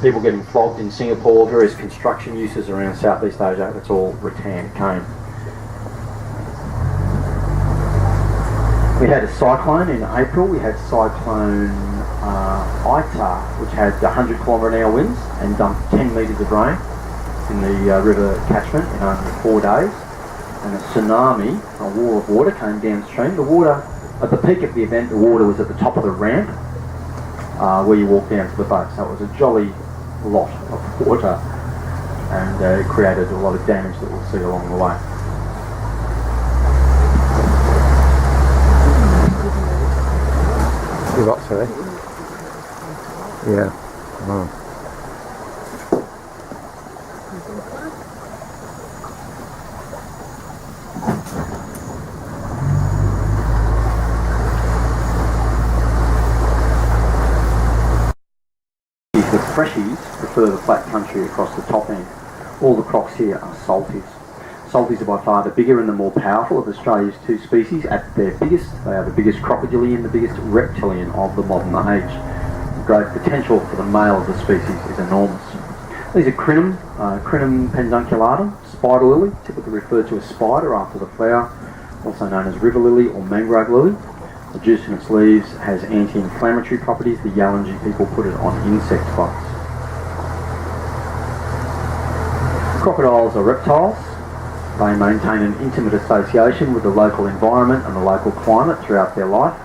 People getting flogged in Singapore, various construction uses around Southeast Asia, that's all rattan cane. We had a cyclone in April. We had cyclone Ita, which had 100 km/h winds and dumped 10 metres of rain in the river catchment in only 4 days. And a tsunami, a wall of water, came downstream. The water, at the peak of the event, the water was at the top of the ramp where you walk down to the boat. So it was a jolly lot of water, and it created a lot of damage that we'll see along the way. You got sorry? Yeah. Oh. The freshies prefer the flat country across the top end. All the crocs here are salties. Salties are by far the bigger and the more powerful of Australia's two species. At their biggest, they are the biggest crocodilian, the biggest reptilian of the modern age. The growth potential for the male of the species is enormous. These are crinum, Crinum pedunculatum, spider lily, typically referred to as spider after the flower, also known as river lily or mangrove lily. The juice in its leaves has anti-inflammatory properties. The Yalanji people put it on insect bites. Crocodiles are reptiles. They maintain an intimate association with the local environment and the local climate throughout their life.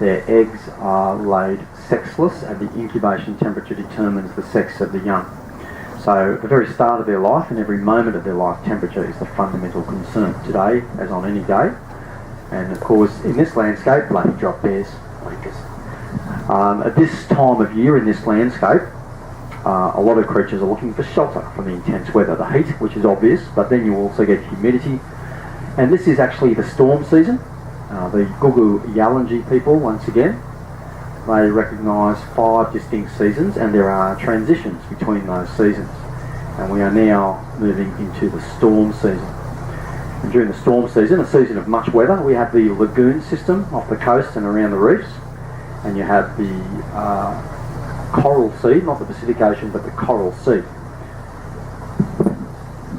Their eggs are laid sexless, and the incubation temperature determines the sex of the young. So at the very start of their life and every moment of their life, temperature is the fundamental concern. Today, as on any day, and of course in this landscape, bloody drop bears, wankers. At this time of year in this landscape, a lot of creatures are looking for shelter from the intense weather, the heat, which is obvious, but then you also get humidity. And this is actually the storm season. The Gugu Yalanji people, once again, they recognise 5 distinct seasons, and there are transitions between those seasons. And we are now moving into the storm season. And during the storm season, a season of much weather, we have the lagoon system off the coast and around the reefs, and you have the Coral Sea, not the Pacific Ocean, but the Coral Sea.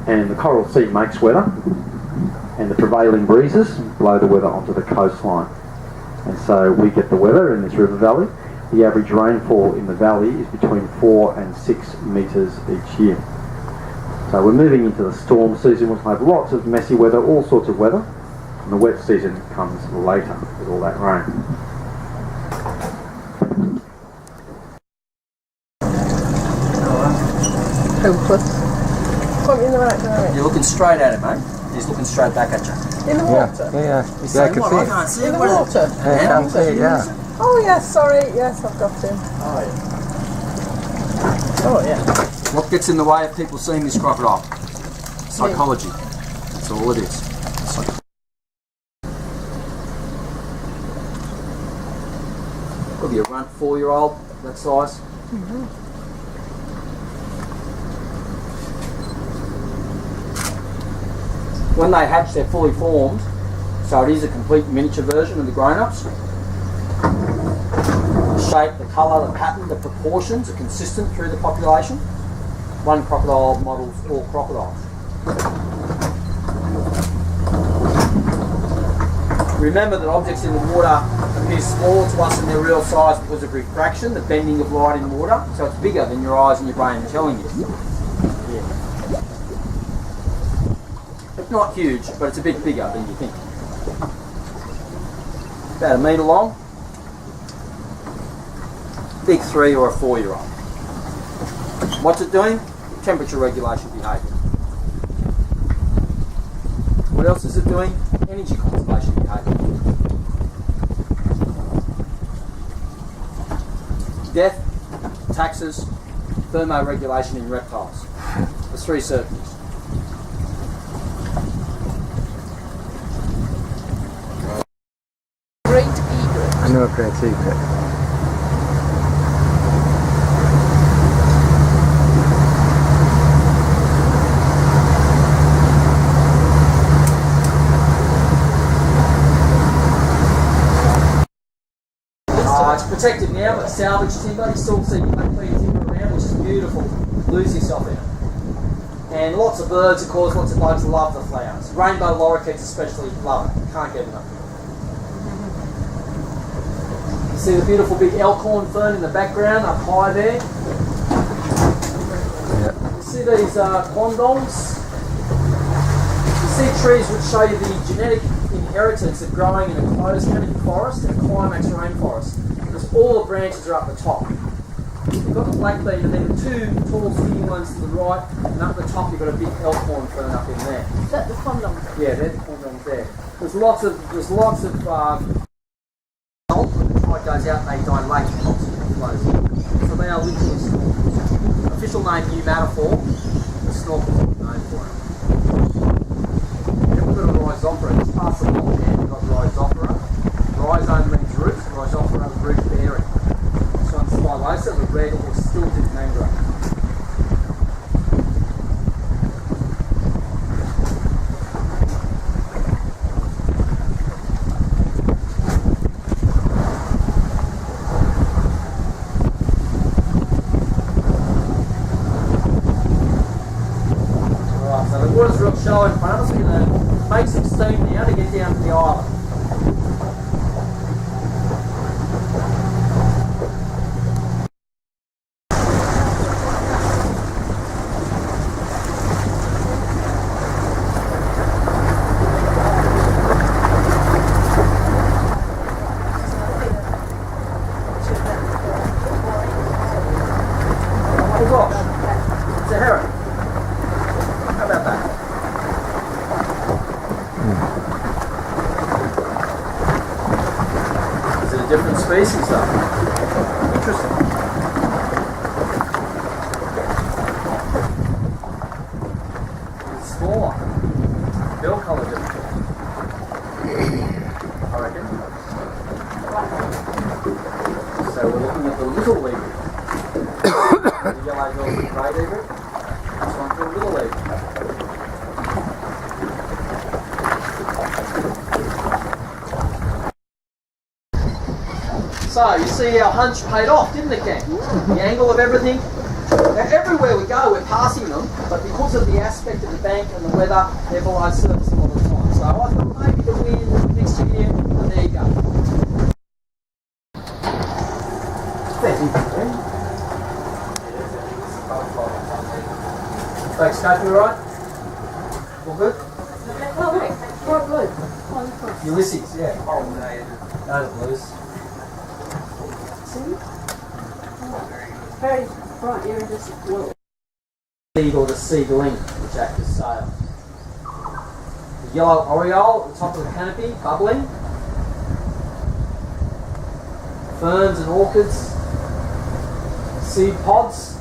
And the Coral Sea makes weather, and the prevailing breezes blow the weather onto the coastline. And so we get the weather in this river valley. The average rainfall in the valley is between 4 and 6 metres each year. So we're moving into the storm season, which will have lots of messy weather, all sorts of weather, and the wet season comes later with all that rain. Hopeless. Point me in the right direction. You're looking straight at him, mate. He's looking straight back at you. In the water? Yeah, He's I saying, can what? see I it. can't see In it. the What is it? water? Yeah, I can see it, yeah. Oh yes, sorry, yes, I've got him. Oh, yeah. Oh yeah. What gets in the way of people seeing this crocodile? Psychology. That's all it is. Could be a runt 4-year-old, that size. Mm-hmm. When they hatch, they're fully formed, so it is a complete miniature version of the grown-ups. The shape, the colour, the pattern, the proportions are consistent through the population. One crocodile models all crocodiles. Remember that objects in the water appear smaller to us than their real size because of refraction, the bending of light in water, so it's bigger than your eyes and your brain are telling you. Yeah. It's not huge, but it's a bit bigger than you think. About a metre long. Big 3 or a 4-year-old. What's it doing? Temperature regulation behaviour. What else is it doing? Energy conservation behaviour. Death, taxes, thermoregulation in reptiles. The 3 certainties. Great egret. I know a great secret. It's protected now, but salvage timber, you still see black peat timber around, which is beautiful. Lose yourself in it. And lots of birds, of course, lots of bugs love the flowers. Rainbow lorikeets especially love it. Can't get enough. You see the beautiful big elkhorn fern in the background, up high there. Yeah. You see these quandongs? You see trees which show you the genetic inheritance of growing in a closed canopy forest and a climax rainforest, because all the branches are up the top. You've got the black bean and then the two tall skinny ones to the right, and up the top you've got a big elkhorn fern up in there. Is that the condom? Yeah, they're the quandongs there. There's lots of when the tide goes out they dilate and oxygen flows in. So they are literally snorkels. Official name pneumatophore, the snorkels are known for it. Then we've got a rhizoptera, just past the bottom here we've got rhizoptera. Rhizome means roots, rhizoptera root bearing. This one's stylosa, the red or stilted mangrove. Water's real shallow in front of us. We're going to make some steam now to get down to the island. Oh gosh, it's a heron. How about that? Is it a different species though? Interesting. It's smaller. Bill colour different. I reckon. So we're looking at the little egret. The yellow bill's the great egret. This one's the little egret. So, you see our hunch paid off, didn't it, gang? The angle of everything. Now, everywhere we go, we're passing them, but because of the aspect of the bank and the weather, they're below surface a lot of the time. So, I thought maybe the wind next year, but there you go. Thanks, Kate, you alright? All good? Oh, wait. Bright blue. Oh, Ulysses, yeah. Oh, no, the blues. see? Very bright iridescent blue. Seed or the seedling, which act as sail. The yellow oriole at the top of the canopy, bubbling. Ferns and orchids. Seed pods.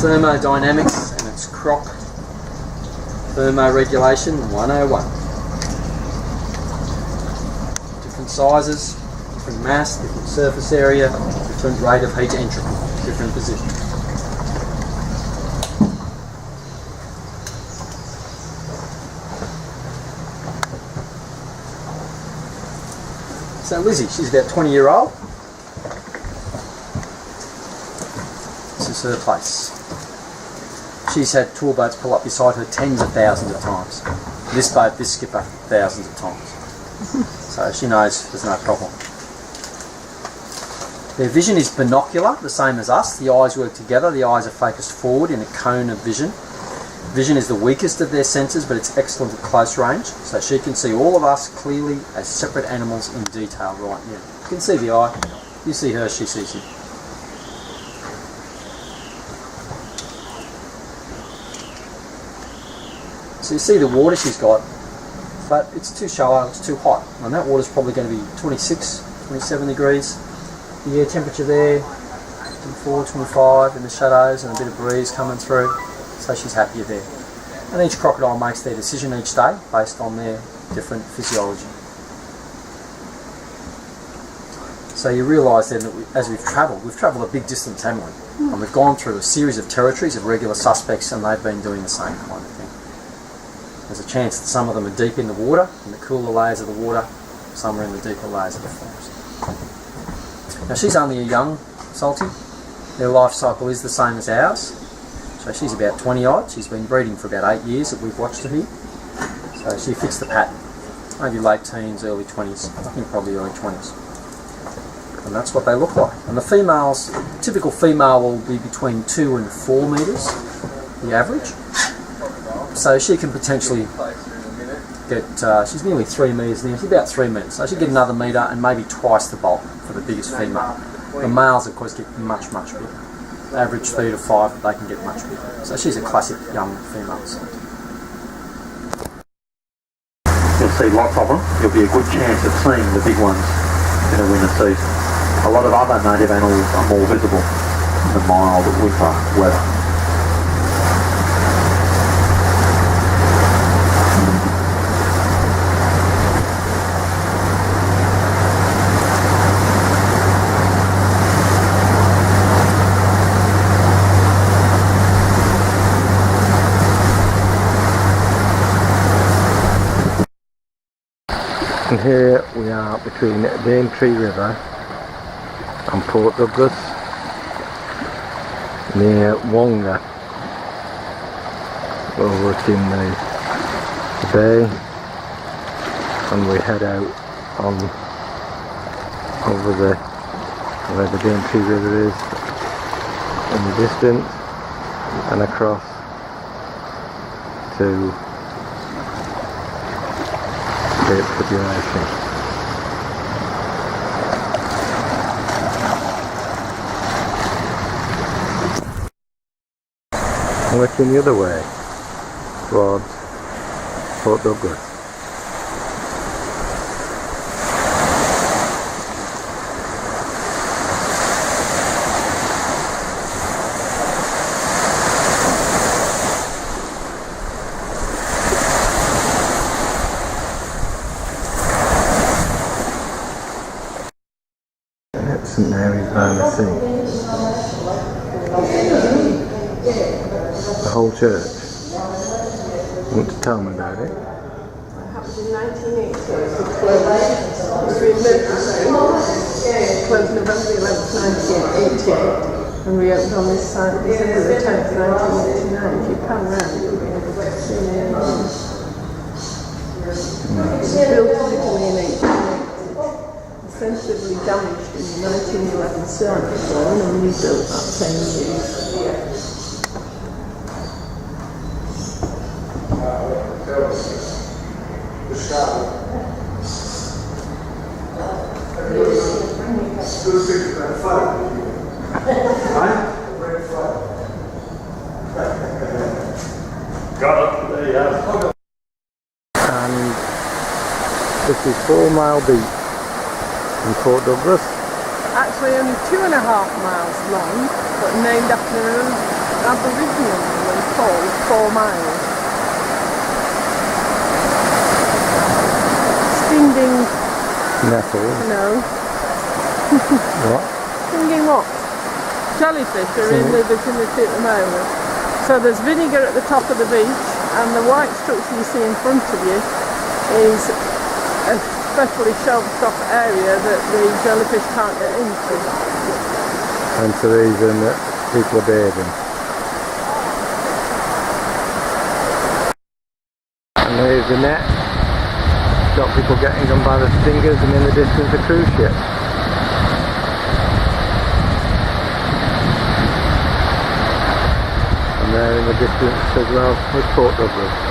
Thermodynamics and its croc thermoregulation 101. Different sizes, different mass, different surface area, different rate of heat entropy, different position. So Lizzie, she's about 20-year-old. This is her place. She's had tour boats pull up beside her tens of thousands of times. This boat, this skipper, thousands of times. So she knows there's no problem. Their vision is binocular, the same as us. The eyes work together. The eyes are focused forward in a cone of vision. Vision is the weakest of their senses, but it's excellent at close range. So she can see all of us clearly as separate animals in detail right now. You can see the eye. You see her, she sees you. So you see the water she's got, but it's too shallow, it's too hot. And that water's probably going to be 26, 27 degrees. The air temperature there, 24, 25 in the shadows and a bit of breeze coming through. So she's happier there. And each crocodile makes their decision each day based on their different physiology. So you realise then that as we've travelled a big distance, haven't we? And we've gone through a series of territories of regular suspects, and they've been doing the same kind of thing. There's a chance that some of them are deep in the water, in the cooler layers of the water, some are in the deeper layers of the forest. Now she's only a young salty. Their life cycle is the same as ours. So she's about 20 odd. She's been breeding for about 8 years that we've watched her here. So she fits the pattern. Maybe late teens, early 20s. I think probably early 20s. And that's what they look like. And the females, typical female will be between 2 and 4 metres, the average. So she can potentially get, she's nearly 3 metres now, she's about 3 metres. So she'll get another metre and maybe twice the bulk for the biggest female. The males, of course, get much, much bigger. Average 3 to 5, they can get much bigger. So she's a classic young female. You'll see lots of them. There'll be a good chance of seeing the big ones in a winter season. A lot of other native animals are more visible in the mild winter weather. And here we are between Daintree River and Port Douglas, near Wonga. Overlooking the bay, and we head out on over the where the Daintree River is in the distance, and across to Cape Tribulation. And looking the other way towards Port Douglas. St Mary's by the Sea. The whole church. You want to tell me about it? It happened in 1980. It closed November 11th, 1988, and reopened on this site December the 10th, 1989. If you pan round, you'll be able to see it. It was built originally in 1880, extensively damaged in the 1911 cyclone, and rebuilt that same year. And this is 4 Mile Beach in Port Douglas. Actually only 2.5 miles long, but named after an Aboriginal woman called 4 Miles. Stinging... Nettles. No. What? Stinging what? Jellyfish are in the vicinity at the moment. So there's vinegar at the top of the beach, and the white structure you see in front of you is a specially shelved off area that the jellyfish can't get into. Hence the reason that people are bathing. And there's the net. Got people getting them by the stingers, and in the distance a cruise ship. And there in the distance as well is Port Douglas.